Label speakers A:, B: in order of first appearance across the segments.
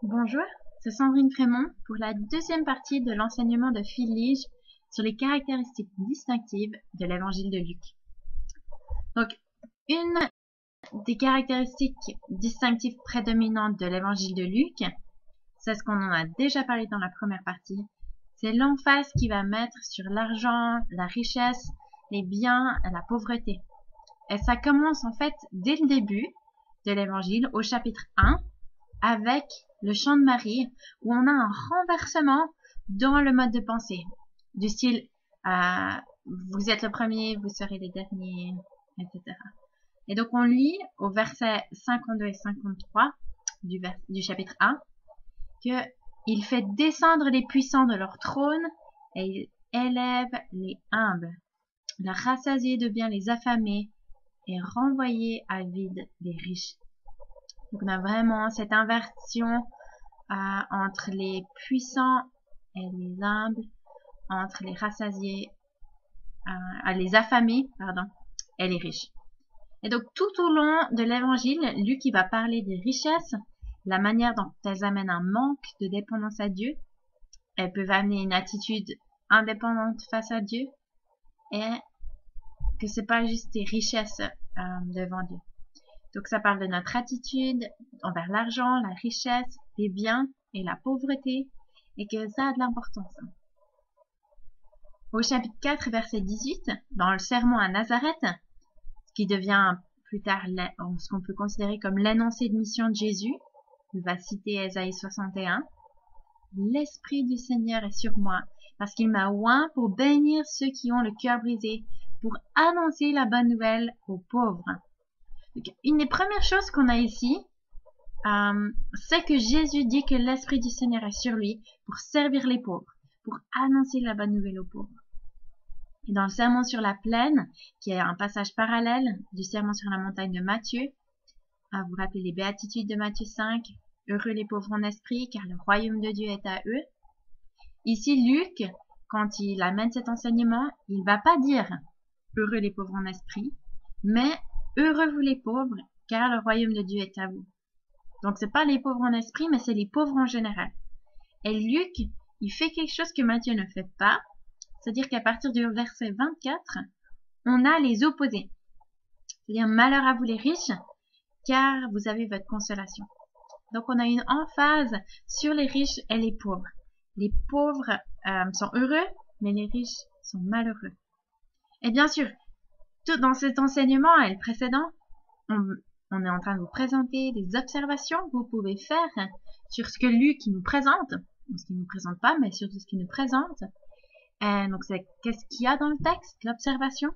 A: Bonjour, c'est Sandrine Frémont pour la deuxième partie de l'enseignement de Phil Lige sur les caractéristiques distinctives de l'évangile de Luc. Donc, une des caractéristiques distinctives prédominantes de l'évangile de Luc, c'est ce qu'on en a déjà parlé dans la première partie, c'est l'emphase qu'il va mettre sur l'argent, la richesse, les biens et la pauvreté. Et ça commence en fait dès le début de l'évangile, au chapitre 1, avec le chant de Marie, où on a un renversement dans le mode de pensée, du style vous êtes le premier, vous serez les derniers, etc. Et donc on lit au verset 52 et 53 du chapitre 1 que il fait descendre les puissants de leur trône et il élève les humbles, il a rassasié de bien les affamés et renvoyé à vide les riches. Donc on a vraiment cette inversion entre les puissants et les humbles, entre les rassasiés, les affamés, et les riches. Et donc tout au long de l'évangile, Luc il va parler des richesses, la manière dont elles amènent un manque de dépendance à Dieu. Elles peuvent amener une attitude indépendante face à Dieu et que c'est pas juste des richesses devant Dieu. Donc ça parle de notre attitude envers l'argent, la richesse, les biens et la pauvreté, et que ça a de l'importance. Au chapitre 4, verset 18, dans le sermon à Nazareth, ce qui devient plus tard ce qu'on peut considérer comme l'énoncé de mission de Jésus, il va citer Ésaïe 61, « L'Esprit du Seigneur est sur moi, parce qu'il m'a oint pour bénir ceux qui ont le cœur brisé, pour annoncer la bonne nouvelle aux pauvres. » Donc, une des premières choses qu'on a ici, c'est que Jésus dit que l'Esprit du Seigneur est sur lui pour servir les pauvres, pour annoncer la bonne nouvelle aux pauvres. Et dans le Sermon sur la plaine, qui est un passage parallèle du Sermon sur la montagne de Matthieu, vous vous rappelez les béatitudes de Matthieu 5, « Heureux les pauvres en esprit, car le royaume de Dieu est à eux ». Ici, Luc, quand il amène cet enseignement, il va pas dire « Heureux les pauvres en esprit », mais « Heureux vous les pauvres, car le royaume de Dieu est à vous ». Donc c'est pas les pauvres en esprit, mais c'est les pauvres en général. Et Luc, il fait quelque chose que Matthieu ne fait pas, c'est-à-dire qu'à partir du verset 24, on a les opposés. C'est-à-dire malheur à vous les riches, car vous avez votre consolation. Donc on a une emphase sur les riches et les pauvres. Les pauvres sont heureux, mais les riches sont malheureux. Et bien sûr, tout dans cet enseignement et le précédent, on est en train de vous présenter des observations que vous pouvez faire sur ce que Luc nous présente, ce qu'il ne nous présente pas, mais surtout ce qu'il nous présente. Et donc c'est qu'est-ce qu'il y a dans le texte, l'observation.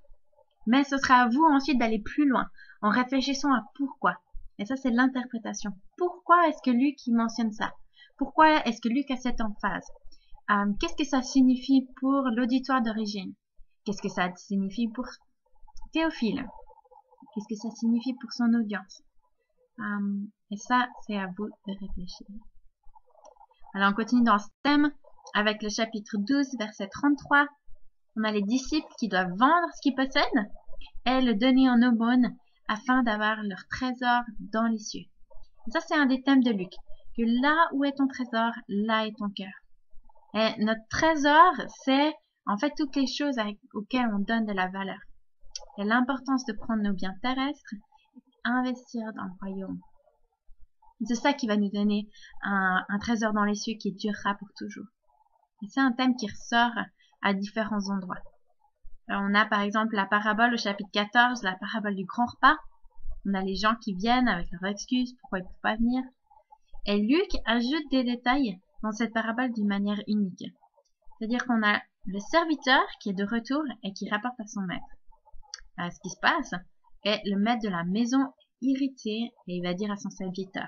A: Mais ce sera à vous ensuite d'aller plus loin, en réfléchissant à pourquoi. Et ça c'est l'interprétation. Pourquoi est-ce que Luc il mentionne ça? Pourquoi est-ce que Luc a cette emphase? Qu'est-ce que ça signifie pour l'auditoire d'origine? Qu'est-ce que ça signifie pour Théophile? Qu'est-ce que ça signifie pour son audience? Et ça, c'est à vous de réfléchir. Alors, on continue dans ce thème avec le chapitre 12, verset 33. On a les disciples qui doivent vendre ce qu'ils possèdent et le donner en aumône afin d'avoir leur trésor dans les cieux. Et ça, c'est un des thèmes de Luc. Que là où est ton trésor, là est ton cœur. Et notre trésor, c'est en fait toutes les choses auxquelles on donne de la valeur. Et l'importance de prendre nos biens terrestres et investir dans le royaume. C'est ça qui va nous donner un trésor dans les cieux qui durera pour toujours. Et c'est un thème qui ressort à différents endroits. Alors, on a par exemple la parabole au chapitre 14, la parabole du grand repas. On a les gens qui viennent avec leurs excuses, pourquoi ils ne peuvent pas venir. Et Luc ajoute des détails dans cette parabole d'une manière unique. C'est-à-dire qu'on a le serviteur qui est de retour et qui rapporte à son maître ce qui se passe, et le maître de la maison irrité, et il va dire à son serviteur,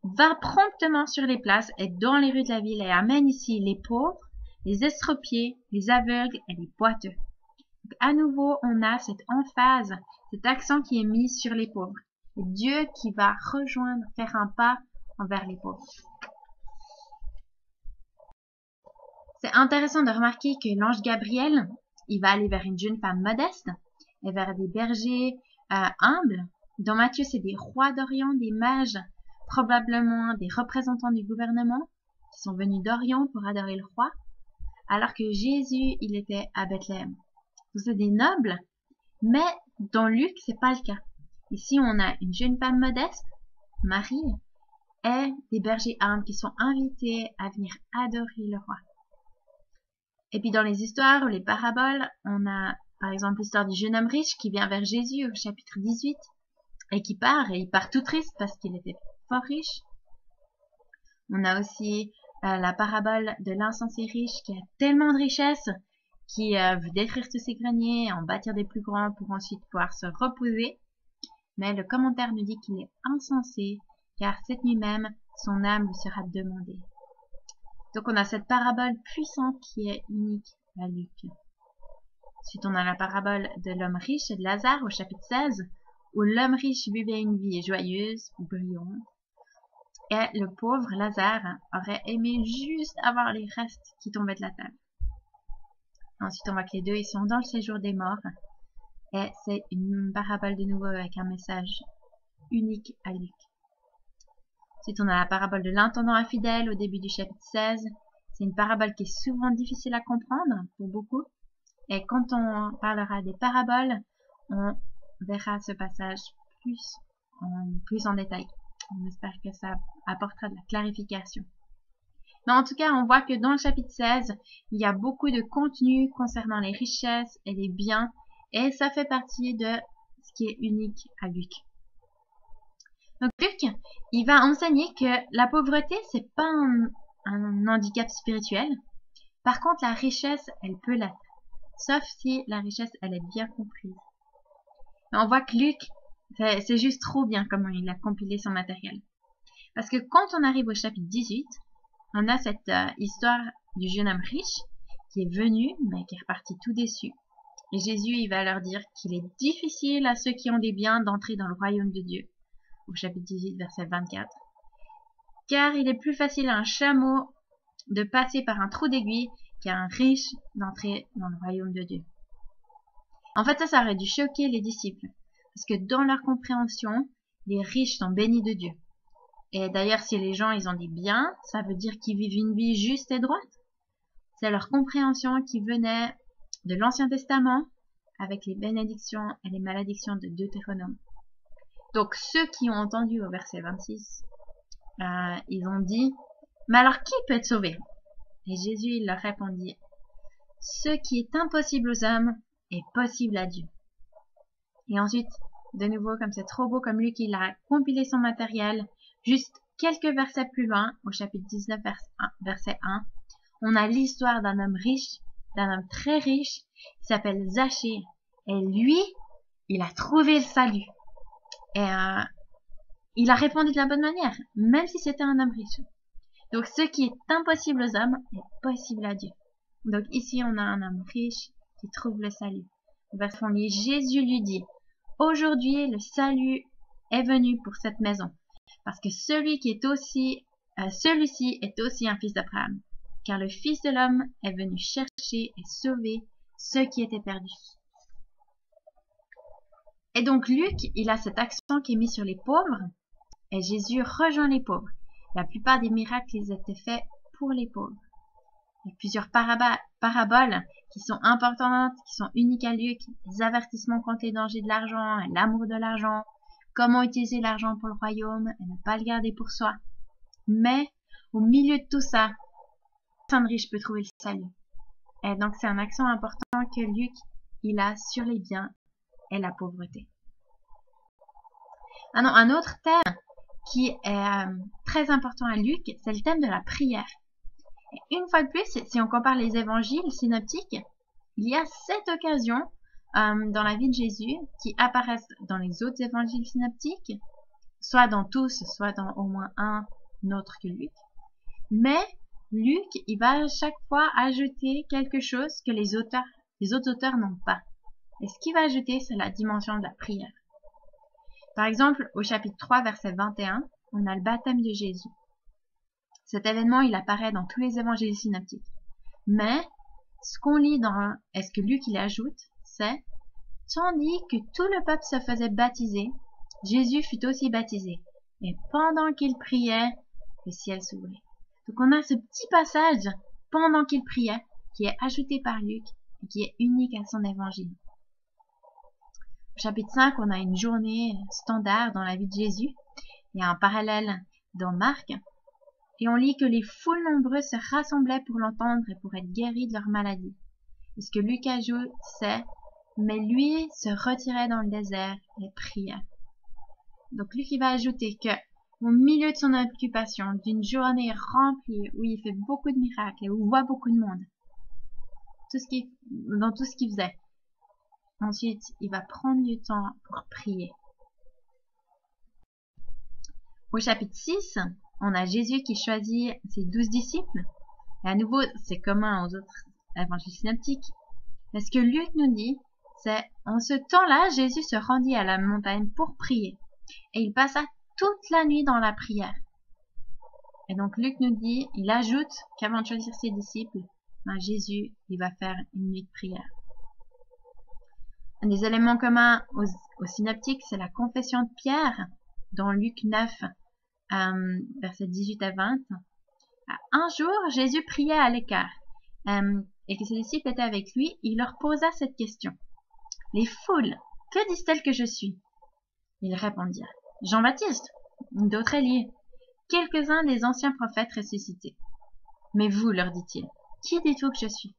A: va promptement sur les places et dans les rues de la ville et amène ici les pauvres, les estropiés, les aveugles et les boiteux. Donc, à nouveau, on a cette emphase, cet accent qui est mis sur les pauvres. Et Dieu qui va rejoindre, faire un pas envers les pauvres. C'est intéressant de remarquer que l'ange Gabriel, il va aller vers une jeune femme modeste, et vers des bergers humbles. Dans Matthieu, c'est des rois d'Orient, des mages. probablement des représentants du gouvernement qui sont venus d'Orient pour adorer le roi, alors que Jésus, il était à Bethléem. C'est des nobles, mais dans Luc, c'est pas le cas. Ici, on a une jeune femme modeste, Marie, et des bergers humbles qui sont invités à venir adorer le roi. Et puis dans les histoires ou les paraboles, on a par exemple l'histoire du jeune homme riche qui vient vers Jésus au chapitre 18 et qui part, et il part tout triste parce qu'il était fort riche. On a aussi la parabole de l'insensé riche qui a tellement de richesses qui veut détruire tous ses greniers, en bâtir des plus grands pour ensuite pouvoir se reposer. Mais le commentaire nous dit qu'il est insensé, car cette nuit même, son âme lui sera demandée. Donc on a cette parabole puissante qui est unique à Luc. Ensuite on a la parabole de l'homme riche et de Lazare au chapitre 16, où l'homme riche vivait une vie joyeuse, brillante, et le pauvre Lazare aurait aimé juste avoir les restes qui tombaient de la table. Ensuite on voit que les deux ils sont dans le séjour des morts, et c'est une parabole de nouveau avec un message unique à Luc. Ensuite, on a la parabole de l'intendant infidèle au début du chapitre 16. C'est une parabole qui est souvent difficile à comprendre pour beaucoup. Et quand on parlera des paraboles, on verra ce passage plus en détail. On espère que ça apportera de la clarification. Mais en tout cas, on voit que dans le chapitre 16, il y a beaucoup de contenu concernant les richesses et les biens. Et ça fait partie de ce qui est unique à Luc. Donc Luc, il va enseigner que la pauvreté, c'est pas un handicap spirituel. Par contre, la richesse, elle peut l'être. Sauf si la richesse, elle est bien comprise. Et on voit que Luc, c'est juste trop bien comment il a compilé son matériel. Parce que quand on arrive au chapitre 18, on a cette histoire du jeune homme riche qui est venu, mais qui est reparti tout déçu. Et Jésus, il va leur dire qu'il est difficile à ceux qui ont des biens d'entrer dans le royaume de Dieu. Au chapitre 18, verset 24. Car il est plus facile à un chameau de passer par un trou d'aiguille qu'à un riche d'entrer dans le royaume de Dieu. En fait, ça aurait dû choquer les disciples. Parce que dans leur compréhension, les riches sont bénis de Dieu. Et d'ailleurs, si les gens, ils ont des biens, ça veut dire qu'ils vivent une vie juste et droite. C'est leur compréhension qui venait de l'Ancien Testament avec les bénédictions et les malédictions de Deutéronome. Donc ceux qui ont entendu au verset 26, ils ont dit, mais alors qui peut être sauvé? Et Jésus il leur répondit, ce qui est impossible aux hommes est possible à Dieu. Et ensuite, de nouveau, comme c'est trop beau, comme Luc il a compilé son matériel, juste quelques versets plus loin, au chapitre 19, verset 1, on a l'histoire d'un homme riche, d'un homme très riche, qui s'appelle Zachée. Et lui, il a trouvé le salut. Et il a répondu de la bonne manière, même si c'était un homme riche. Donc ce qui est impossible aux hommes est possible à Dieu. Donc ici on a un homme riche qui trouve le salut. Verset 1, Jésus lui dit, aujourd'hui le salut est venu pour cette maison, parce que celui-ci est aussi un fils d'Abraham, car le Fils de l'homme est venu chercher et sauver ceux qui étaient perdus. Et donc Luc, il a cet accent qui est mis sur les pauvres, et Jésus rejoint les pauvres. La plupart des miracles, ils étaient faits pour les pauvres. Il y a plusieurs paraboles qui sont importantes, qui sont uniques à Luc, des avertissements contre les dangers de l'argent et l'amour de l'argent, comment utiliser l'argent pour le royaume et ne pas le garder pour soi. Mais au milieu de tout ça, personne riche peut trouver le salut. Et donc c'est un accent important que Luc, il a sur les biens et la pauvreté. Un autre thème qui est très important à Luc, c'est le thème de la prière. Et une fois de plus, si on compare les évangiles synoptiques, il y a 7 occasions dans la vie de Jésus qui apparaissent dans les autres évangiles synoptiques, soit dans tous, soit dans au moins un autre que Luc. Mais Luc, il va à chaque fois ajouter quelque chose que les autres auteurs n'ont pas. Et ce qu'il va ajouter, c'est la dimension de la prière. Par exemple, au chapitre 3, verset 21, on a le baptême de Jésus. Cet événement, il apparaît dans tous les évangiles synoptiques. Mais, ce qu'on lit et ce que Luc il ajoute, c'est « Tandis que tout le peuple se faisait baptiser, Jésus fut aussi baptisé. Et pendant qu'il priait, le ciel s'ouvrit. Donc on a ce petit passage pendant qu'il priait qui est ajouté par Luc et qui est unique à son évangile. Au chapitre 5, on a une journée standard dans la vie de Jésus. Il y a un parallèle dans Marc. Et on lit que les foules nombreuses se rassemblaient pour l'entendre et pour être guéris de leur maladie. Et ce que Luc ajoute, c'est « Mais lui se retirait dans le désert et priait ». Donc Luc il va ajouter que au milieu de son occupation, d'une journée remplie où il fait beaucoup de miracles et où il voit beaucoup de monde, dans tout ce qu'il faisait, ensuite il va prendre du temps pour prier. Au chapitre 6, on a Jésus qui choisit ses 12 disciples. Et à nouveau, c'est commun aux autres évangiles synoptiques. Mais ce que Luc nous dit, c'est en ce temps-là, Jésus se rendit à la montagne pour prier. Et il passa toute la nuit dans la prière. Et donc Luc nous dit, il ajoute qu'avant de choisir ses disciples, Jésus, il va faire une nuit de prière. Un des éléments communs aux synoptiques, c'est la confession de Pierre dans Luc 9, versets 18 à 20. Un jour, Jésus priait à l'écart et que ses disciples étaient avec lui. Il leur posa cette question. Les foules, que disent-elles que je suis? Ils répondirent. Jean-Baptiste, d'autres Élie, quelques-uns des anciens prophètes ressuscités. Mais vous, leur dit-il, qui dites-vous que je suis?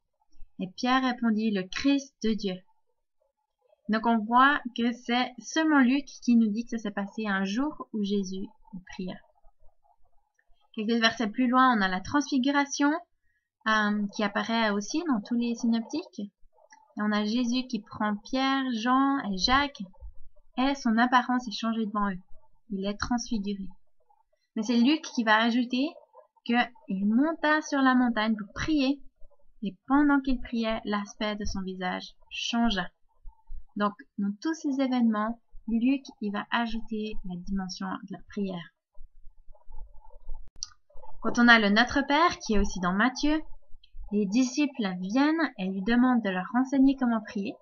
A: Et Pierre répondit, le Christ de Dieu. Donc on voit que c'est seulement Luc qui nous dit que ça s'est passé un jour où Jésus pria. Quelques versets plus loin, on a la transfiguration qui apparaît aussi dans tous les synoptiques. Et on a Jésus qui prend Pierre, Jean et Jacques et son apparence est changée devant eux. Il est transfiguré. Mais c'est Luc qui va ajouter qu'il monta sur la montagne pour prier et pendant qu'il priait, l'aspect de son visage changea. Donc, dans tous ces événements, Luc, il va ajouter la dimension de la prière. Quand on a le Notre Père, qui est aussi dans Matthieu, les disciples viennent et lui demandent de leur renseigner comment prier.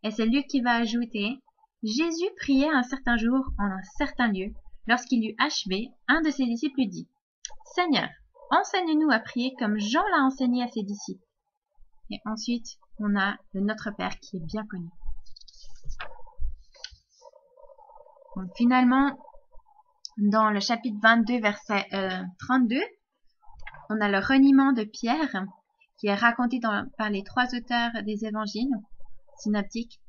A: Et c'est Luc qui va ajouter, Jésus priait un certain jour en un certain lieu. Lorsqu'il eut achevé, un de ses disciples lui dit, Seigneur, enseigne-nous à prier comme Jean l'a enseigné à ses disciples. Et ensuite, on a le Notre Père qui est bien connu. Donc, finalement, dans le chapitre 22, verset 32, on a le reniement de Pierre qui est raconté par les trois auteurs des évangiles synoptiques.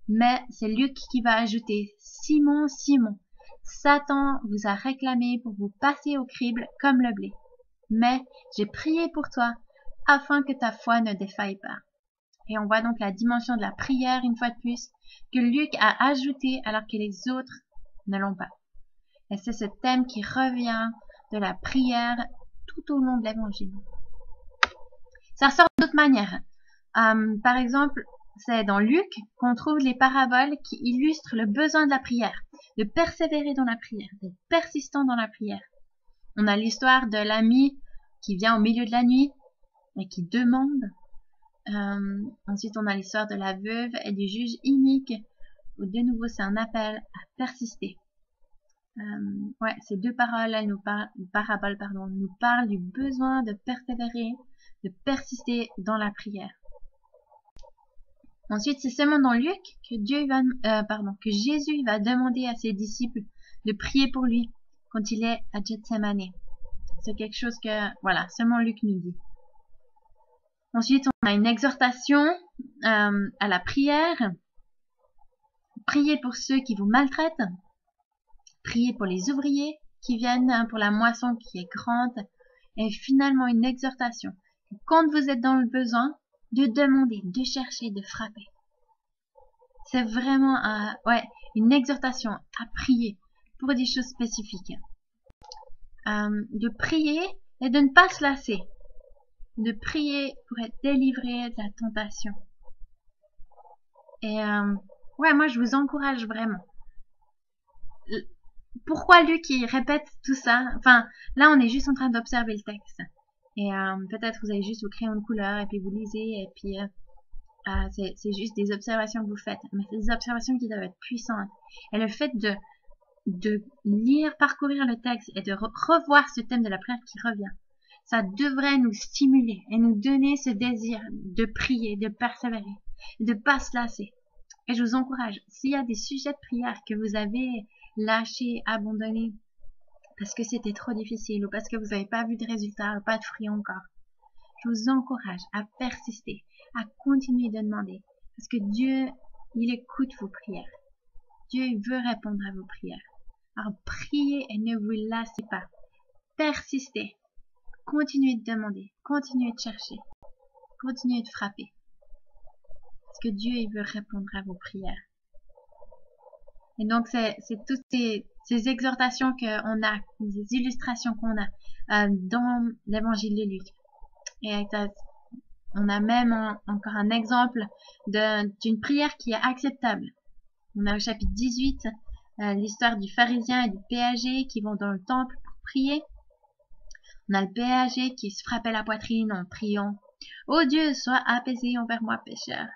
A: Mais c'est Luc qui va ajouter « Simon, Simon, Satan vous a réclamé pour vous passer au crible comme le blé. Mais j'ai prié pour toi afin que ta foi ne défaille pas. » Et on voit donc la dimension de la prière, une fois de plus, que Luc a ajouté alors que les autres ne l'ont pas. Et c'est ce thème qui revient de la prière tout au long de l'évangile. Ça ressort d'autres manières. Par exemple, c'est dans Luc qu'on trouve les paraboles qui illustrent le besoin de la prière, de persévérer dans la prière, d'être persistant dans la prière. On a l'histoire de l'ami qui vient au milieu de la nuit et qui demande. Ensuite, on a l'histoire de la veuve et du juge inique, où de nouveau c'est un appel à persister. Ces deux paraboles nous parlent du besoin de persévérer, de persister dans la prière. Ensuite, c'est seulement dans Luc que Jésus va demander à ses disciples de prier pour lui quand il est à Gethsemane. C'est quelque chose que, seulement Luc nous dit. Ensuite, on a une exhortation à la prière. Priez pour ceux qui vous maltraitent. Priez pour les ouvriers qui viennent pour la moisson qui est grande. Et finalement, une exhortation. Quand vous êtes dans le besoin, de demander, de chercher, de frapper. C'est vraiment une exhortation à prier pour des choses spécifiques. De prier et de ne pas se lasser. De prier pour être délivré de la tentation. Et moi je vous encourage vraiment. Pourquoi Luc il répète tout ça? Enfin, là on est juste en train d'observer le texte. Et peut-être vous avez juste vos crayons de couleur et puis vous lisez et puis c'est juste des observations que vous faites. Mais c'est des observations qui doivent être puissantes. Et le fait de lire, parcourir le texte et de revoir ce thème de la prière qui revient. Ça devrait nous stimuler et nous donner ce désir de prier, de persévérer, de pas se lasser. Et je vous encourage, s'il y a des sujets de prière que vous avez lâchés, abandonnés, parce que c'était trop difficile ou parce que vous n'avez pas vu de résultats, pas de fruits encore, je vous encourage à persister, à continuer de demander. Parce que Dieu, il écoute vos prières. Dieu, il veut répondre à vos prières. Alors priez et ne vous lassez pas. Persistez. Continuez de demander. Continuez de chercher. Continuez de frapper. Parce que Dieu, il veut répondre à vos prières. Et donc, c'est toutes ces exhortations qu'on a, ces illustrations qu'on a dans l'évangile de Luc. Et on a même encore un exemple d'une prière qui est acceptable. On a au chapitre 18 l'histoire du pharisien et du péager qui vont dans le temple pour prier. On a le péager qui se frappait la poitrine en priant « Ô Dieu, sois apaisé envers moi pécheur ».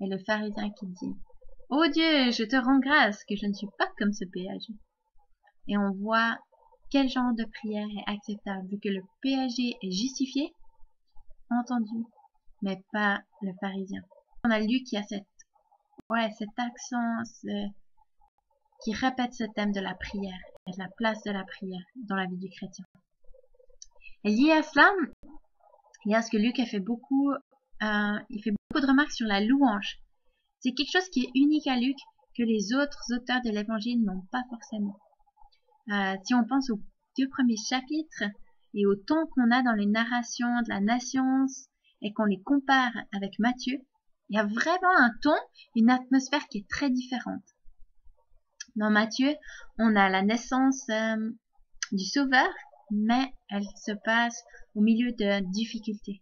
A: Et le pharisien qui dit « Ô Dieu, je te rends grâce que je ne suis pas comme ce péager ». Et on voit quel genre de prière est acceptable, vu que le péager est justifié, entendu, mais pas le pharisien. On a Luc qui a cet accent qui répète ce thème de la prière et de la place de la prière dans la vie du chrétien. Et lié à cela, il y a ce que Luc a fait beaucoup, il fait beaucoup de remarques sur la louange. C'est quelque chose qui est unique à Luc, que les autres auteurs de l'évangile n'ont pas forcément. Si on pense aux 2 premiers chapitres et au ton qu'on a dans les narrations de la nation et qu'on les compare avec Matthieu, il y a vraiment un ton, une atmosphère qui est très différente. Dans Matthieu, on a la naissance du Sauveur, mais elle se passe au milieu de difficultés.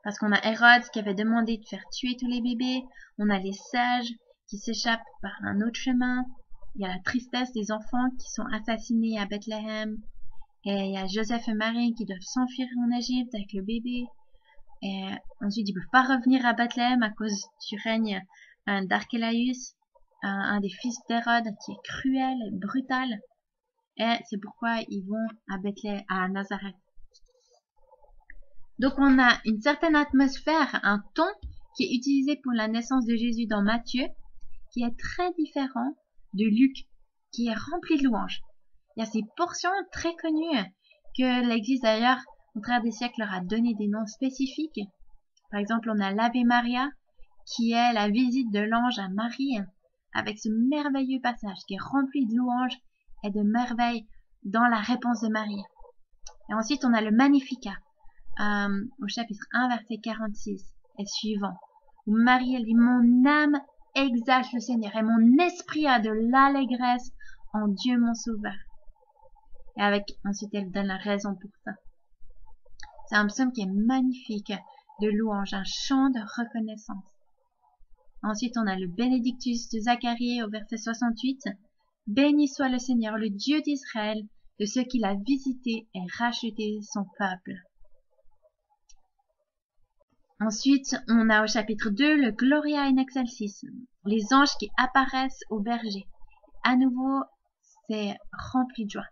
A: Parce qu'on a Hérode qui avait demandé de faire tuer tous les bébés, on a les sages qui s'échappent par un autre chemin, il y a la tristesse des enfants qui sont assassinés à Bethléem, et il y a Joseph et Marie qui doivent s'enfuir en Égypte avec le bébé, et ensuite ils ne peuvent pas revenir à Bethléem à cause du règne d'Archélaüs, un des fils d'Hérode qui est cruel et brutal, et c'est pourquoi ils vont à Bethléem, à Nazareth. Donc on a une certaine atmosphère, un ton qui est utilisé pour la naissance de Jésus dans Matthieu, qui est très différent de Luc, qui est rempli de louanges. Il y a ces portions très connues que l'Église d'ailleurs, au travers des siècles, leur a donné des noms spécifiques. Par exemple, on a l'Ave Maria, qui est la visite de l'ange à Marie, avec ce merveilleux passage qui est rempli de louanges et de merveilles dans la réponse de Marie. Et ensuite, on a le Magnificat, au chapitre 1, verset 46 et suivant, où Marie, elle dit « Mon âme exalte le Seigneur et mon esprit a de l'allégresse en Dieu mon Sauveur. » Et ensuite, elle donne la raison pour ça. C'est un psaume qui est magnifique de louange, un chant de reconnaissance. Ensuite, on a le Bénédictus de Zacharie au verset 68. « Béni soit le Seigneur, le Dieu d'Israël, de ceux qu'il a visité et racheté son peuple. » Ensuite, on a au chapitre 2 le Gloria in excelsis, les anges qui apparaissent au berger. À nouveau, c'est rempli de joie.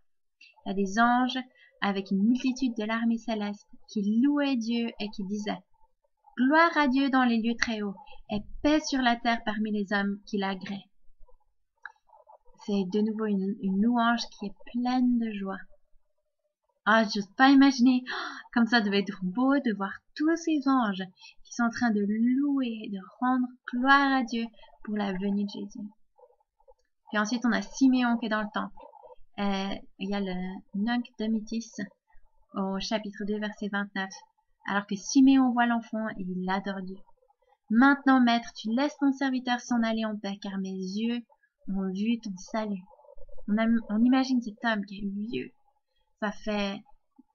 A: Il y a des anges avec une multitude de l'armée céleste qui louaient Dieu et qui disaient « Gloire à Dieu dans les lieux très hauts et paix sur la terre parmi les hommes qui l'agréent. » C'est de nouveau une louange qui est pleine de joie. Ah, je n'ose pas imaginer comme ça devait être beau de voir tous ces anges qui sont en train de louer, de rendre gloire à Dieu pour la venue de Jésus. Puis ensuite, on a Siméon qui est dans le temple. Il y a le Nunc Dimittis au chapitre 2, verset 29. Alors que Siméon voit l'enfant et il adore Dieu. « Maintenant, maître, tu laisses ton serviteur s'en aller en paix, car mes yeux ont vu ton salut. » On imagine cet homme qui est vieux. Ça fait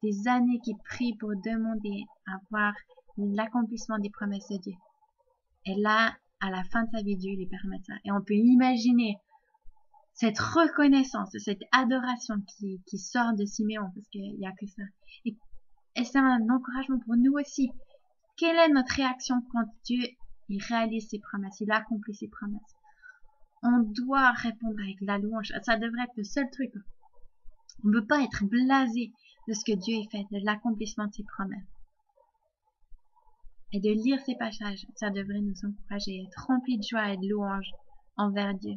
A: des années qu'il prie pour demander à voir l'accomplissement des promesses de Dieu. Et là, à la fin de sa vie, Dieu lui permet ça. Et on peut imaginer cette reconnaissance, cette adoration qui sort de Siméon, parce qu'il n'y a que ça. Et c'est un encouragement pour nous aussi. Quelle est notre réaction quand Dieu il réalise ses promesses, il accomplit ses promesses? on doit répondre avec la louange. Ça devrait être le seul truc. On ne peut pas être blasé de ce que Dieu a fait, de l'accomplissement de ses promesses. Et de lire ces passages, ça devrait nous encourager, être rempli de joie et de louange envers Dieu.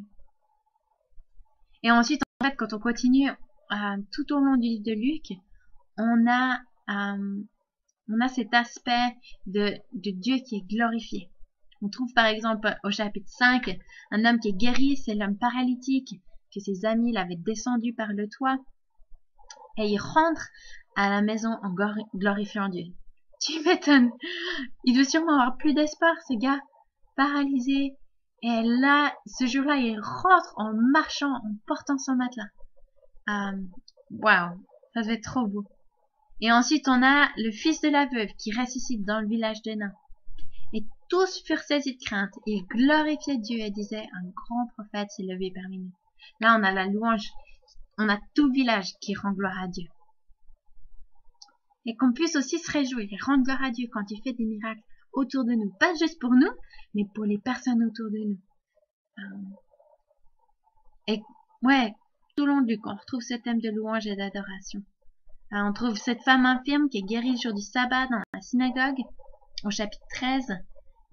A: Et ensuite, en fait, quand on continue tout au long du livre de Luc, on a cet aspect de Dieu qui est glorifié. On trouve par exemple au chapitre 5 un homme qui est guéri, c'est l'homme paralytique que ses amis l'avaient descendu par le toit. Et il rentre à la maison en glorifiant Dieu. Tu m'étonnes. Il doit sûrement avoir plus d'espoir, ce gars paralysé. Et là, ce jour-là, il rentre en marchant, en portant son matelas. Waouh, ça devait être trop beau. Et ensuite, on a le fils de la veuve qui ressuscite dans le village de Nain. Et tous furent saisis de crainte. Ils glorifiaient Dieu et disaient, un grand prophète s'est levé parmi nous. Là, on a la louange. On a tout le village qui rend gloire à Dieu. Et qu'on puisse aussi se réjouir et rendre gloire à Dieu quand il fait des miracles autour de nous. Pas juste pour nous, mais pour les personnes autour de nous. Et ouais, tout le long du camp, on retrouve ce thème de louange et d'adoration. On trouve cette femme infirme qui est guérie le jour du sabbat dans la synagogue, au chapitre 13,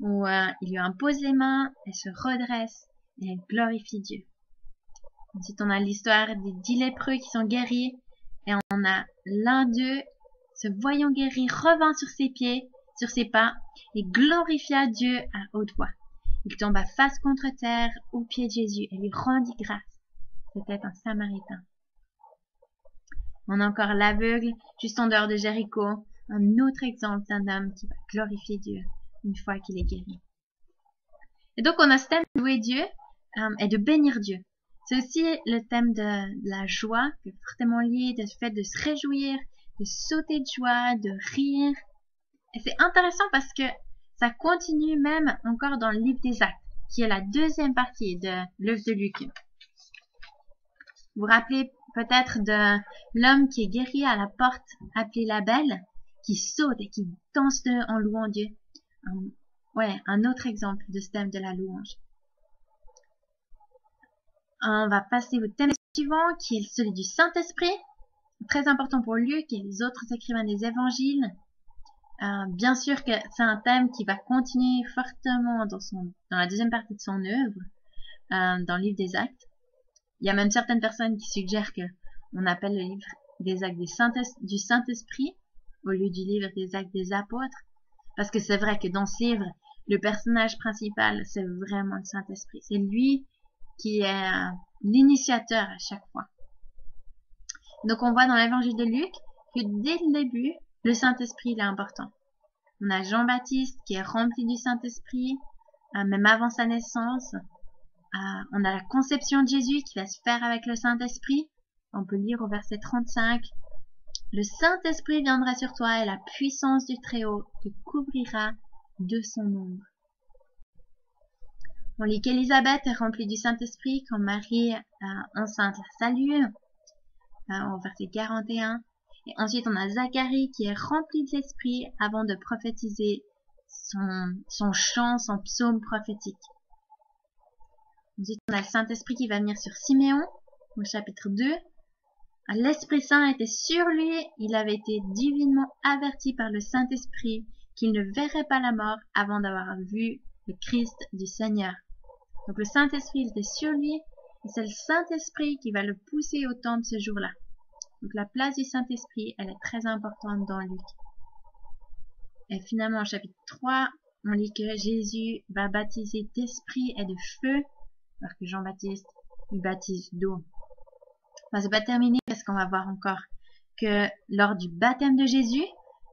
A: où il lui impose les mains, elle se redresse et elle glorifie Dieu. Ensuite, on a l'histoire des 10 lépreux qui sont guéris, et on a l'un d'eux, se voyant guéri, revint sur ses pieds, sur ses pas, et glorifia Dieu à haute voix. Il tomba face contre terre aux pieds de Jésus et lui rendit grâce. C'était un Samaritain. On a encore l'aveugle, juste en dehors de Jéricho, un autre exemple d'un homme qui va glorifier Dieu une fois qu'il est guéri. Et donc on a ce thème de louer Dieu et de bénir Dieu. C'est aussi le thème de la joie, qui est fortement lié, du fait de se réjouir, de sauter de joie, de rire. Et c'est intéressant parce que ça continue même encore dans le livre des Actes, qui est la deuxième partie de l'œuvre de Luc. Vous vous rappelez peut-être de l'homme qui est guéri à la porte appelée la Belle, qui saute et qui danse en louant Dieu. Un autre exemple de ce thème de la louange. On va passer au thème suivant, qui est celui du Saint-Esprit. Très important pour Luc et les autres écrivains des évangiles. Bien sûr que c'est un thème qui va continuer fortement dans la deuxième partie de son œuvre, dans le livre des Actes. Il y a même certaines personnes qui suggèrent qu'on appelle le livre des Actes du Saint-Esprit au lieu du livre des Actes des Apôtres. Parce que c'est vrai que dans ce livre, le personnage principal, c'est vraiment le Saint-Esprit. C'est lui qui est l'initiateur à chaque fois. Donc on voit dans l'évangile de Luc que dès le début, le Saint-Esprit est important. On a Jean-Baptiste qui est rempli du Saint-Esprit, même avant sa naissance. On a la conception de Jésus qui va se faire avec le Saint-Esprit. On peut lire au verset 35. Le Saint-Esprit viendra sur toi et la puissance du Très-Haut te couvrira de son ombre. On lit qu'Élisabeth est remplie du Saint-Esprit quand Marie, enceinte, la salue, au verset 41. Et ensuite, on a Zacharie qui est rempli de l'Esprit avant de prophétiser son chant, son psaume prophétique. Ensuite, on a le Saint-Esprit qui va venir sur Siméon, au chapitre 2. L'Esprit Saint était sur lui, il avait été divinement averti par le Saint-Esprit qu'il ne verrait pas la mort avant d'avoir vu le Christ du Seigneur. Donc le Saint-Esprit était sur lui, et c'est le Saint-Esprit qui va le pousser au temple ce jour-là. Donc la place du Saint-Esprit, elle est très importante dans Luc. Et finalement, au chapitre 3, on lit que Jésus va baptiser d'esprit et de feu, alors que Jean-Baptiste, il baptise d'eau. Enfin, c'est pas terminé parce qu'on va voir encore que lors du baptême de Jésus,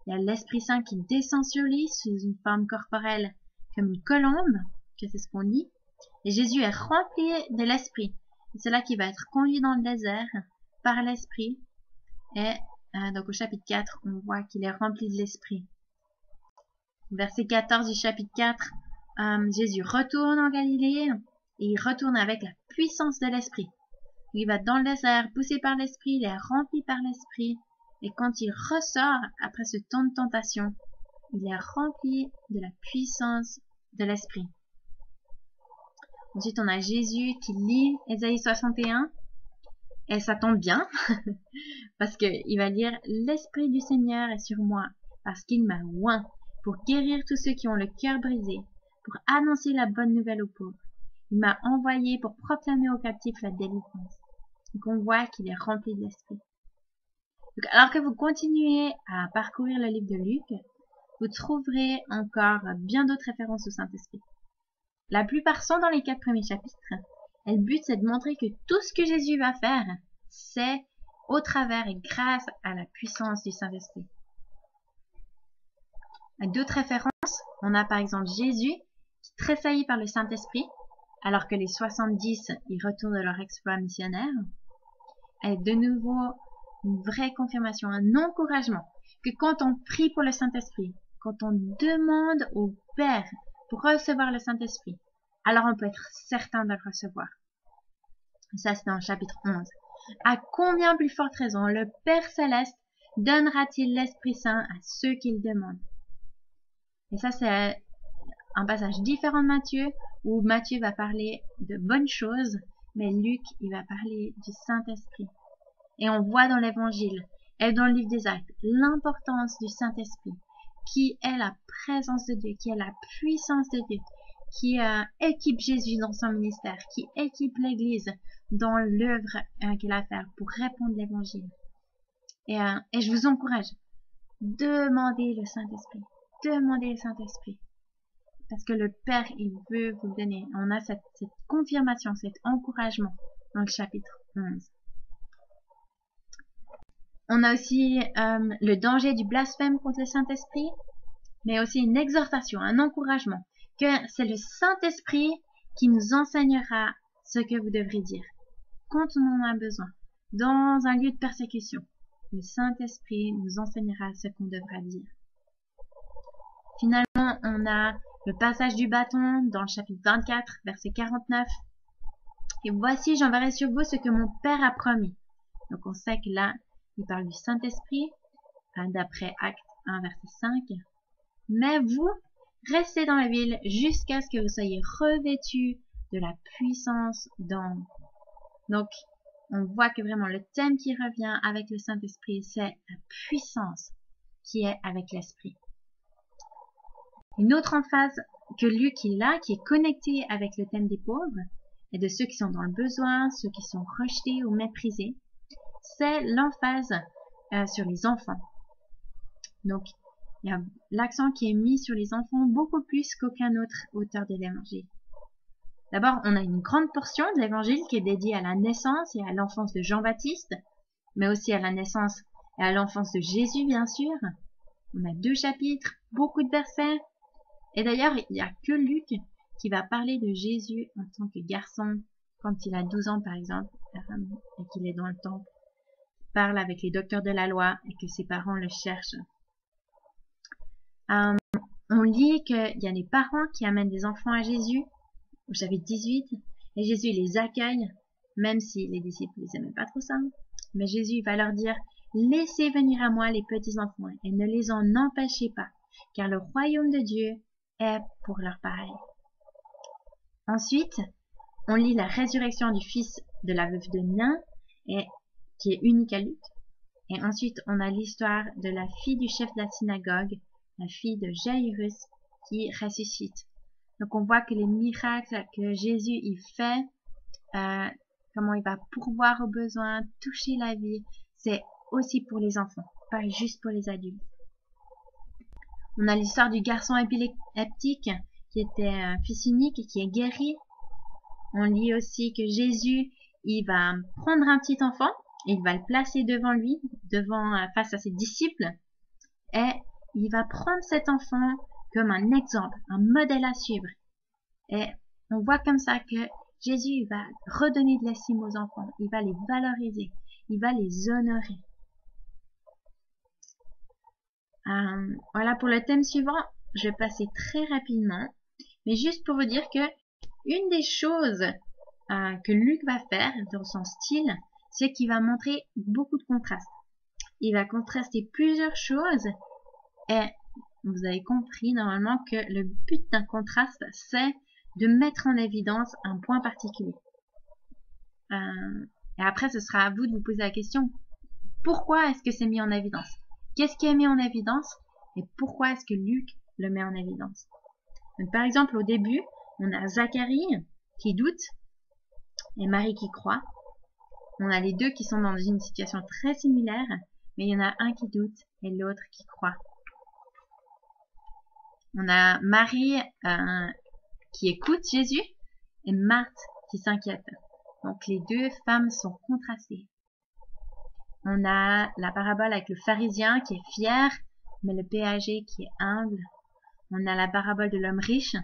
A: il y a l'Esprit Saint qui descend sur lui sous une forme corporelle comme une colombe, que c'est ce qu'on lit. Et Jésus est rempli de l'Esprit. C'est là qu'il va être conduit dans le désert par l'Esprit. Et donc au chapitre 4, on voit qu'il est rempli de l'Esprit. Verset 14 du chapitre 4, Jésus retourne en Galilée et il retourne avec la puissance de l'Esprit. Il va dans le désert, poussé par l'Esprit, il est rempli par l'Esprit. Et quand il ressort, après ce temps de tentation, il est rempli de la puissance de l'Esprit. Ensuite, on a Jésus qui lit Ésaïe 61. Et ça tombe bien, parce qu'il va dire « L'Esprit du Seigneur est sur moi, parce qu'il m'a oint pour guérir tous ceux qui ont le cœur brisé, pour annoncer la bonne nouvelle aux pauvres. Il m'a envoyé pour proclamer aux captifs la délivrance. » Donc on voit qu'il est rempli de l'Esprit. Alors que vous continuez à parcourir le livre de Luc, vous trouverez encore bien d'autres références au Saint-Esprit. La plupart sont dans les 4 premiers chapitres. Et le but, c'est de montrer que tout ce que Jésus va faire, c'est au travers et grâce à la puissance du Saint-Esprit. D'autres références, on a par exemple Jésus qui tressaillit par le Saint-Esprit, alors que les 70, ils retournent de leur exploit missionnaire. Et de nouveau, une vraie confirmation, un encouragement, que quand on prie pour le Saint-Esprit, quand on demande au Père pour recevoir le Saint-Esprit, alors on peut être certain de le recevoir. Ça, c'est dans le chapitre 11. À combien plus forte raison le Père Céleste donnera-t-il l'Esprit Saint à ceux qui le demandent? Et ça, c'est un passage différent de Matthieu, où Matthieu va parler de bonnes choses, mais Luc, il va parler du Saint-Esprit. Et on voit dans l'Évangile et dans le livre des Actes l'importance du Saint-Esprit, qui est la présence de Dieu, qui est la puissance de Dieu, qui équipe Jésus dans son ministère, qui équipe l'Église dans l'œuvre qu'il a à faire pour répandre l'Évangile. Et je vous encourage, demandez le Saint-Esprit, demandez le Saint-Esprit, parce que le Père, il veut vous le donner. On a cette confirmation, cet encouragement dans le chapitre 11. On a aussi le danger du blasphème contre le Saint-Esprit, mais aussi une exhortation, un encouragement, que c'est le Saint-Esprit qui nous enseignera ce que vous devrez dire, quand on en a besoin, dans un lieu de persécution. Le Saint-Esprit nous enseignera ce qu'on devra dire. Finalement, on a le passage du bâton dans le chapitre 24, verset 49. « Et voici, j'enverrai sur vous ce que mon Père a promis. » Donc on sait que là, il parle du Saint-Esprit, d'après Actes 1, verset 5. « Mais vous, restez dans la ville jusqu'à ce que vous soyez revêtus de la puissance d'ange. » Donc, on voit que vraiment le thème qui revient avec le Saint-Esprit, c'est la puissance qui est avec l'Esprit. Une autre emphase que Luc il a, qui est connectée avec le thème des pauvres, et de ceux qui sont dans le besoin, ceux qui sont rejetés ou méprisés, c'est l'emphase sur les enfants. Donc, il y a l'accent qui est mis sur les enfants beaucoup plus qu'aucun autre auteur de l'Évangile. D'abord, on a une grande portion de l'Évangile qui est dédiée à la naissance et à l'enfance de Jean-Baptiste, mais aussi à la naissance et à l'enfance de Jésus, bien sûr. On a 2 chapitres, beaucoup de versets. Et d'ailleurs, il n'y a que Luc qui va parler de Jésus en tant que garçon, quand il a 12 ans, par exemple, et qu'il est dans le temple, parle avec les docteurs de la loi et que ses parents le cherchent. On lit qu'il y a des parents qui amènent des enfants à Jésus, au chapitre 18, et Jésus les accueille, même si les disciples les aimaient pas trop ça. Mais Jésus va leur dire, laissez venir à moi les petits enfants et ne les en empêchez pas, car le royaume de Dieu est pour leur pareil. Ensuite, on lit la résurrection du fils de la veuve de Nain, qui est unique à Luc. Et ensuite, on a l'histoire de la fille du chef de la synagogue, la fille de Jairus, qui ressuscite. Donc on voit que les miracles que Jésus il fait, comment il va pourvoir aux besoins, toucher la vie, c'est aussi pour les enfants, pas juste pour les adultes. On a l'histoire du garçon épileptique qui était fils unique et qui est guéri. On lit aussi que Jésus, il va prendre un petit enfant, et il va le placer devant lui, face à ses disciples, et il va prendre cet enfant comme un exemple, un modèle à suivre. Et on voit comme ça que Jésus va redonner de l'estime aux enfants, il va les valoriser, il va les honorer. Voilà pour le thème suivant, je vais passer très rapidement, mais juste pour vous dire que une des choses que Luc va faire dans son style, c'est qu'il va montrer beaucoup de contrastes. Il va contraster plusieurs choses et vous avez compris normalement que le but d'un contraste, c'est de mettre en évidence un point particulier. Et après, ce sera à vous de vous poser la question, pourquoi est-ce que c'est mis en évidence? Qu'est-ce qui est mis en évidence? Et pourquoi est-ce que Luc le met en évidence? Donc, par exemple, au début, on a Zacharie qui doute et Marie qui croit. On a les deux qui sont dans une situation très similaire, mais il y en a un qui doute et l'autre qui croit. On a Marie qui écoute Jésus et Marthe qui s'inquiète. Donc les deux femmes sont contrastées. On a la parabole avec le pharisien qui est fier, mais le péager qui est humble. On a la parabole de l'homme riche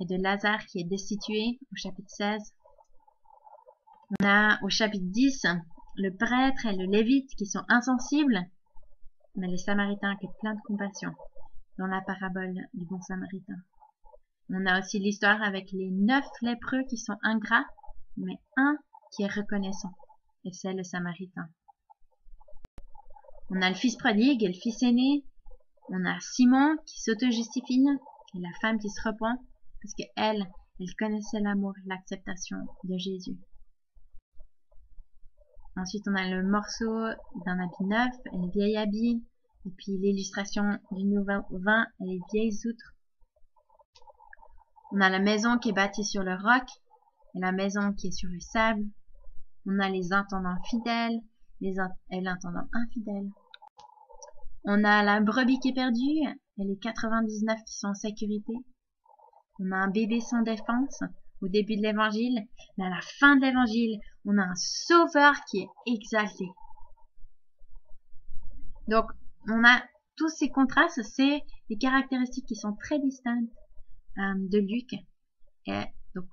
A: et de Lazare qui est destitué au chapitre 16. On a au chapitre 10 le prêtre et le lévite qui sont insensibles, mais le samaritain qui est plein de compassion dans la parabole du bon samaritain. On a aussi l'histoire avec les 9 lépreux qui sont ingrats, mais un qui est reconnaissant, et c'est le samaritain. On a le fils prodigue et le fils aîné. On a Simon qui s'auto-justifie et la femme qui se repent parce qu'elle connaissait l'amour et l'acceptation de Jésus. Ensuite, on a le morceau d'un habit neuf et le vieil habit, et puis l'illustration du nouveau vin et les vieilles outres. On a la maison qui est bâtie sur le roc et la maison qui est sur le sable. On a les intendants fidèles et l'intendant infidèle. On a la brebis qui est perdue et les 99 qui sont en sécurité. On a un bébé sans défense au début de l'évangile, mais à la fin de l'évangile, on a un sauveur qui est exalté. Donc, on a tous ces contrastes, c'est des caractéristiques qui sont très distinctes de Luc. Et donc,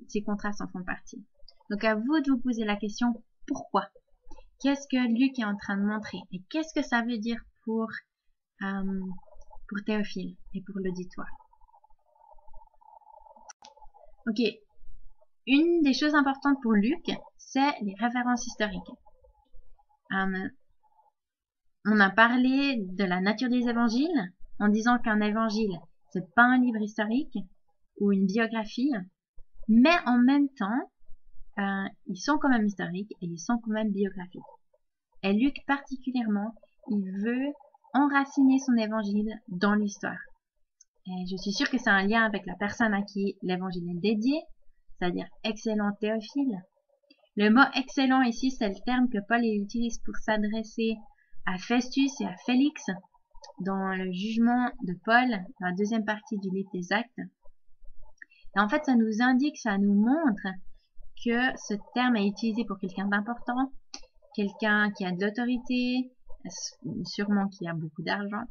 A: ces contrastes en font partie. Donc, à vous de vous poser la question, pourquoi? Qu'est-ce que Luc est en train de montrer? Et qu'est-ce que ça veut dire pour Théophile et pour l'auditoire? Ok. Une des choses importantes pour Luc, c'est les références historiques. On a parlé de la nature des évangiles en disant qu'un évangile, c'est pas un livre historique ou une biographie, mais en même temps, ils sont quand même historiques et ils sont quand même biographiques. Et Luc particulièrement, il veut enraciner son évangile dans l'histoire. Et je suis sûre que c'est un lien avec la personne à qui l'évangile est dédié, c'est-à-dire excellent Théophile. Le mot excellent ici, c'est le terme que Paul utilise pour s'adresser à Festus et à Félix dans le jugement de Paul, dans la deuxième partie du livre des Actes. Et en fait, ça nous indique, ça nous montre que ce terme est utilisé pour quelqu'un d'important, quelqu'un qui a de l'autorité, sûrement qui a beaucoup d'argent.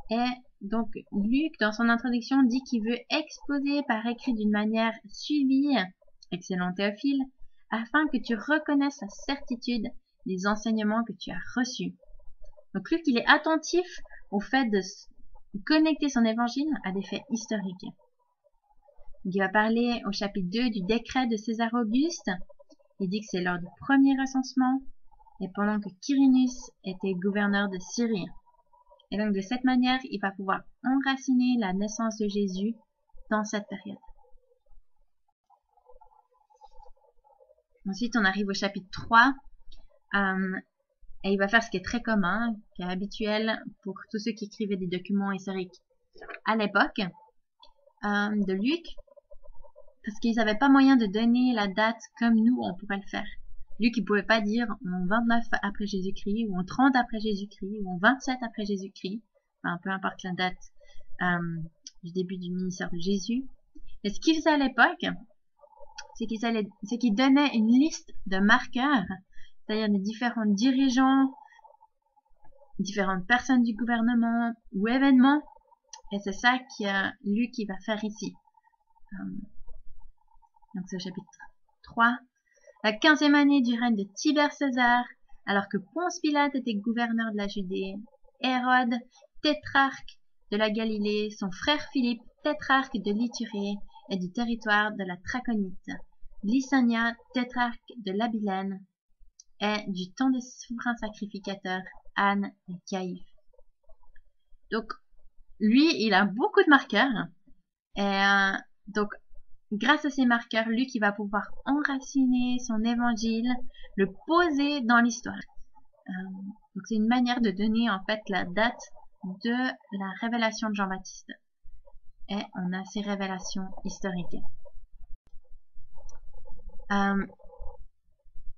A: Et donc, Luc, dans son introduction, dit qu'il veut exposer par écrit d'une manière suivie, excellent Théophile, afin que tu reconnaisses à certitude les enseignements que tu as reçus. Donc, Luc, il est attentif au fait de connecter son évangile à des faits historiques. Donc, il va parler au chapitre 2 du décret de César Auguste. Il dit que c'est lors du premier recensement et pendant que Quirinus était gouverneur de Syrie. Et donc, de cette manière, il va pouvoir enraciner la naissance de Jésus dans cette période. Ensuite, on arrive au chapitre 3. Et il va faire ce qui est très commun, qui est habituel pour tous ceux qui écrivaient des documents historiques à l'époque de Luc, parce qu'ils n'avaient pas moyen de donner la date comme nous, on pourrait le faire. Luc, il ne pouvait pas dire en 29 après Jésus-Christ, ou en 30 après Jésus-Christ, ou en 27 après Jésus-Christ, enfin, peu importe la date du début du ministère de Jésus. Et ce qu'il faisait à l'époque, c'est qu'il donnait une liste de marqueurs, c'est-à-dire des différents dirigeants, différentes personnes du gouvernement ou événements, et c'est ça que Luc va faire ici. Donc c'est au chapitre 3. La 15e année du règne de Tibère César, alors que Ponce Pilate était gouverneur de la Judée, Hérode, tétrarque de la Galilée, son frère Philippe, tétrarque de l'Ithurée et du territoire de la Traconite, Lysania, tétrarque de l'Abilène, et du temps des souverains sacrificateurs, Anne et Caïphe. Donc, lui, il a beaucoup de marqueurs, et Donc, grâce à ces marqueurs, Luc il va pouvoir enraciner son évangile, le poser dans l'histoire. Donc, c'est une manière de donner en fait la date de la révélation de Jean-Baptiste. Et on a ces révélations historiques.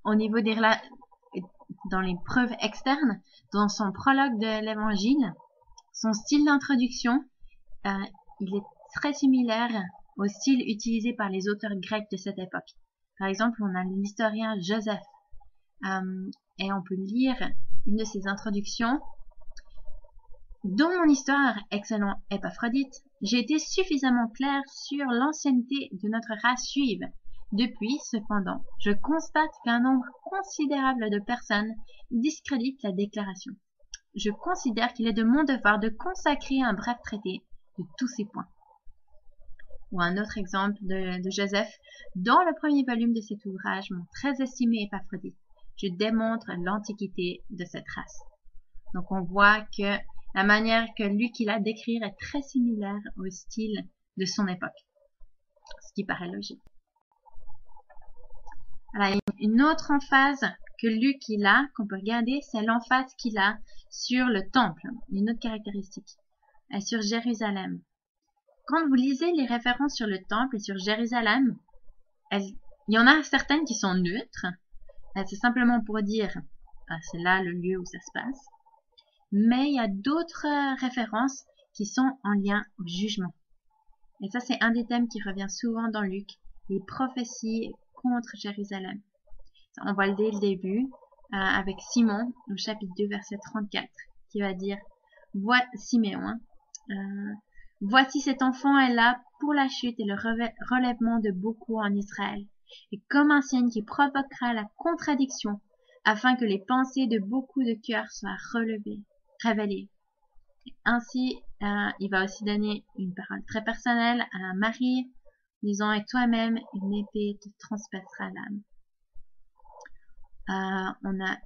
A: Au niveau dans les preuves externes, dans son prologue de l'évangile, son style d'introduction, il est très similaire au style utilisé par les auteurs grecs de cette époque. Par exemple, on a l'historien Joseph, et on peut lire une de ses introductions. Dans mon histoire, excellent Épaphrodite, j'ai été suffisamment clair sur l'ancienneté de notre race juive. Depuis, cependant, je constate qu'un nombre considérable de personnes discréditent la déclaration. Je considère qu'il est de mon devoir de consacrer un bref traité de tous ces points. Ou un autre exemple de Joseph, dans le premier volume de cet ouvrage, mon très estimé Épaphrodite, je démontre l'antiquité de cette race. Donc on voit que la manière que Luc il a d'écrire est très similaire au style de son époque, ce qui paraît logique. Alors, une autre emphase que Luc il a, qu'on peut regarder, c'est l'emphase qu'il a sur le temple, une autre caractéristique, et sur Jérusalem. Quand vous lisez les références sur le temple et sur Jérusalem, il y en a certaines qui sont neutres, c'est simplement pour dire c'est là le lieu où ça se passe, mais il y a d'autres références qui sont en lien au jugement. Et ça, c'est un des thèmes qui revient souvent dans Luc, les prophéties contre Jérusalem. On voit dès le début avec Simon, au chapitre 2, verset 34, qui va dire Siméon, voici cet enfant est là pour la chute et le relèvement de beaucoup en Israël, et comme un signe qui provoquera la contradiction, afin que les pensées de beaucoup de cœurs soient révélées. Ainsi, il va aussi donner une parole très personnelle à Marie, disant « Et toi-même, une épée te transpercera l'âme ». On a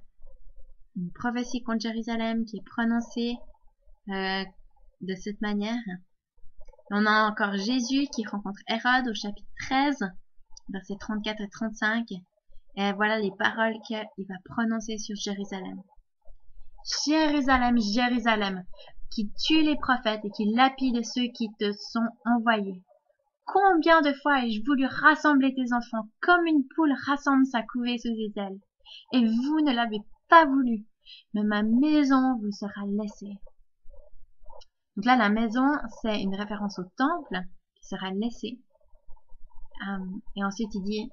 A: une prophétie contre Jérusalem qui est prononcée de cette manière. On a encore Jésus qui rencontre Hérode au chapitre 13, versets 34 et 35. Et voilà les paroles qu'il va prononcer sur Jérusalem. Jérusalem, Jérusalem, qui tue les prophètes et qui lapide ceux qui te sont envoyés. Combien de fois ai-je voulu rassembler tes enfants comme une poule rassemble sa couvée sous ses ailes, et vous ne l'avez pas voulu, mais ma maison vous sera laissée. Donc là, la maison, c'est une référence au temple qui sera laissé. Et ensuite, il dit,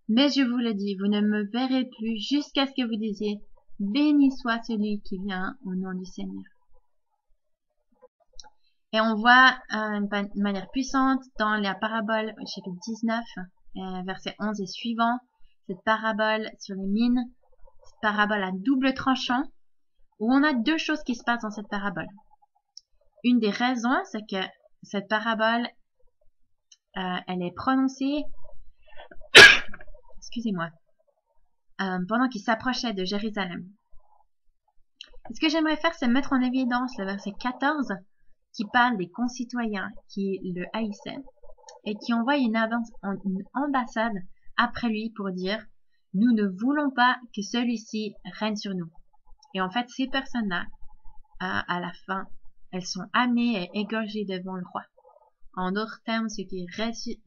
A: mais je vous le dis, vous ne me verrez plus jusqu'à ce que vous disiez, béni soit celui qui vient au nom du Seigneur. Et on voit une manière puissante dans la parabole au chapitre 19, verset 11 et suivant, cette parabole sur les mines, cette parabole à double tranchant, où on a deux choses qui se passent dans cette parabole. Une des raisons, c'est que cette parabole, elle est prononcée, excusez-moi, pendant qu'il s'approchait de Jérusalem. Et ce que j'aimerais faire, c'est mettre en évidence le verset 14, qui parle des concitoyens qui le haïssaient et qui envoient une ambassade après lui pour dire « Nous ne voulons pas que celui-ci règne sur nous ». Et en fait, ces personnes-là, à la fin, elles sont amenées et égorgées devant le roi. En d'autres termes, ceux qui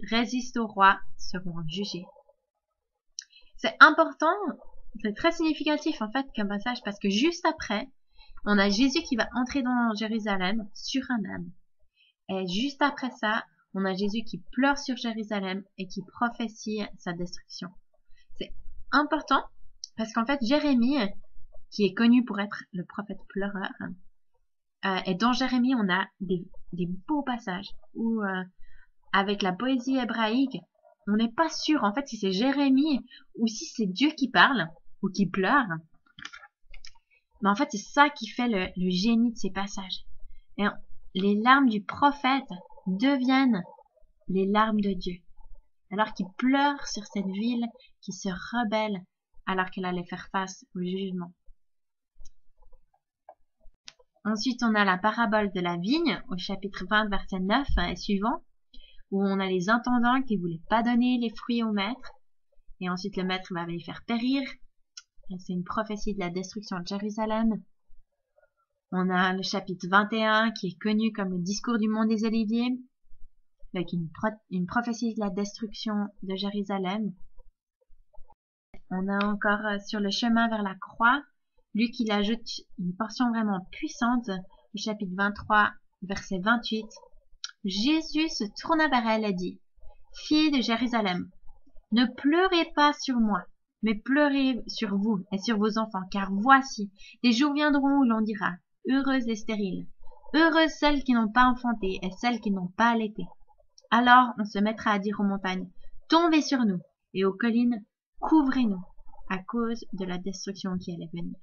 A: résistent au roi seront jugés. C'est important, c'est très significatif en fait comme passage parce que juste après, on a Jésus qui va entrer dans Jérusalem sur un âne. Et juste après ça, on a Jésus qui pleure sur Jérusalem et qui prophétie sa destruction. C'est important parce qu'en fait, Jérémie, qui est connu pour être le prophète pleureur, et dans Jérémie, on a des beaux passages où, avec la poésie hébraïque, on n'est pas sûr en fait si c'est Jérémie ou si c'est Dieu qui parle ou qui pleure. Mais en fait, c'est ça qui fait le génie de ces passages. Et les larmes du prophète deviennent les larmes de Dieu. Alors qu'il pleure sur cette ville qui se rebelle alors qu'elle allait faire face au jugement. Ensuite, on a la parabole de la vigne au chapitre 20, verset 9 et suivant, où on a les intendants qui voulaient pas donner les fruits au maître, et ensuite le maître va les faire périr. C'est une prophétie de la destruction de Jérusalem. On a le chapitre 21 qui est connu comme le discours du mont des Oliviers, avec une prophétie de la destruction de Jérusalem. On a encore sur le chemin vers la croix, Luc il ajoute une portion vraiment puissante, le chapitre 23, verset 28. Jésus se tourna vers elle et dit, « Filles de Jérusalem, ne pleurez pas sur moi, mais pleurez sur vous et sur vos enfants, car voici, des jours viendront où l'on dira, heureuses les stériles, heureuses celles qui n'ont pas enfanté et celles qui n'ont pas allaité. Alors on se mettra à dire aux montagnes, tombez sur nous, et aux collines, couvrez-nous, à cause de la destruction qui allait venir. »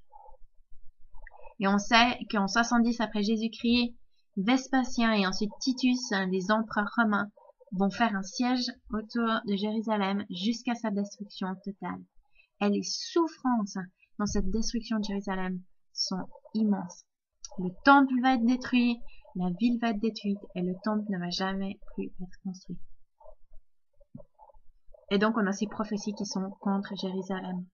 A: Et on sait qu'en 70 après Jésus-Christ, Vespasien et ensuite Titus, les empereurs romains, vont faire un siège autour de Jérusalem jusqu'à sa destruction totale. Et les souffrances dans cette destruction de Jérusalem sont immenses. Le temple va être détruit, la ville va être détruite et le temple ne va jamais plus être construit. Et donc on a ces prophéties qui sont contre Jérusalem.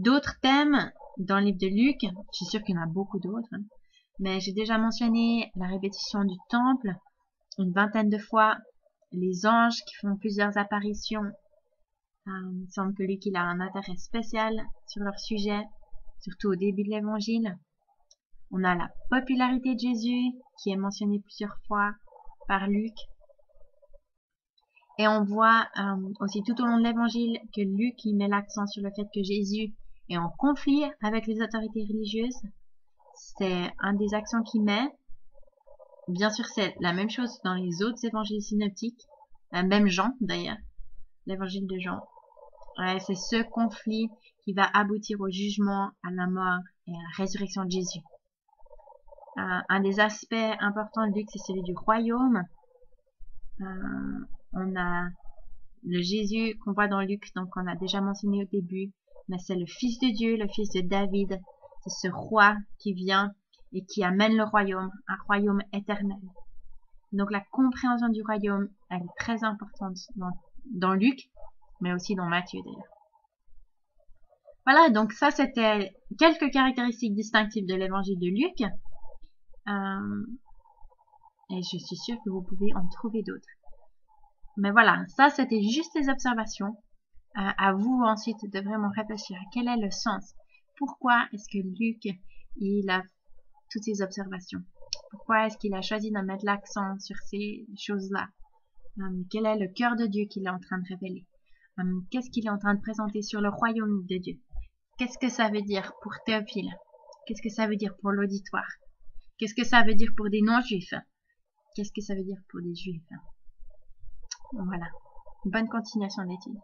A: D'autres thèmes dans le livre de Luc, je suis sûre qu'il y en a beaucoup d'autres, mais j'ai déjà mentionné la répétition du temple une vingtaine de fois, les anges qui font plusieurs apparitions. Il semble que Luc il a un intérêt spécial sur leur sujet, surtout au début de l'évangile. On a la popularité de Jésus qui est mentionnée plusieurs fois par Luc. Et on voit aussi tout au long de l'évangile que Luc il met l'accent sur le fait que Jésus est en conflit avec les autorités religieuses. C'est un des accents qu'il met. Bien sûr, c'est la même chose dans les autres évangiles synoptiques, même Jean d'ailleurs, l'évangile de Jean. C'est ce conflit qui va aboutir au jugement, à la mort et à la résurrection de Jésus. Un des aspects importants de Luc, c'est celui du royaume. On a le Jésus qu'on voit dans Luc, donc on a déjà mentionné au début, mais c'est le Fils de Dieu, le Fils de David. C'est ce roi qui vient et qui amène le royaume, un royaume éternel. Donc la compréhension du royaume, elle est très importante dans Luc, mais aussi dans Matthieu d'ailleurs. Voilà, donc ça c'était quelques caractéristiques distinctives de l'évangile de Luc. Et je suis sûre que vous pouvez en trouver d'autres. Mais voilà, ça c'était juste des observations. À vous ensuite de vraiment réfléchir à quel est le sens. Pourquoi est-ce que Luc, il a toutes ces observations? Pourquoi est-ce qu'il a choisi de mettre l'accent sur ces choses-là? Quel est le cœur de Dieu qu'il est en train de révéler? Qu'est-ce qu'il est en train de présenter sur le royaume de Dieu? Qu'est-ce que ça veut dire pour Théophile? Qu'est-ce que ça veut dire pour l'auditoire? Qu'est-ce que ça veut dire pour des non-juifs? Qu'est-ce que ça veut dire pour des juifs? Voilà. Bonne continuation d'études.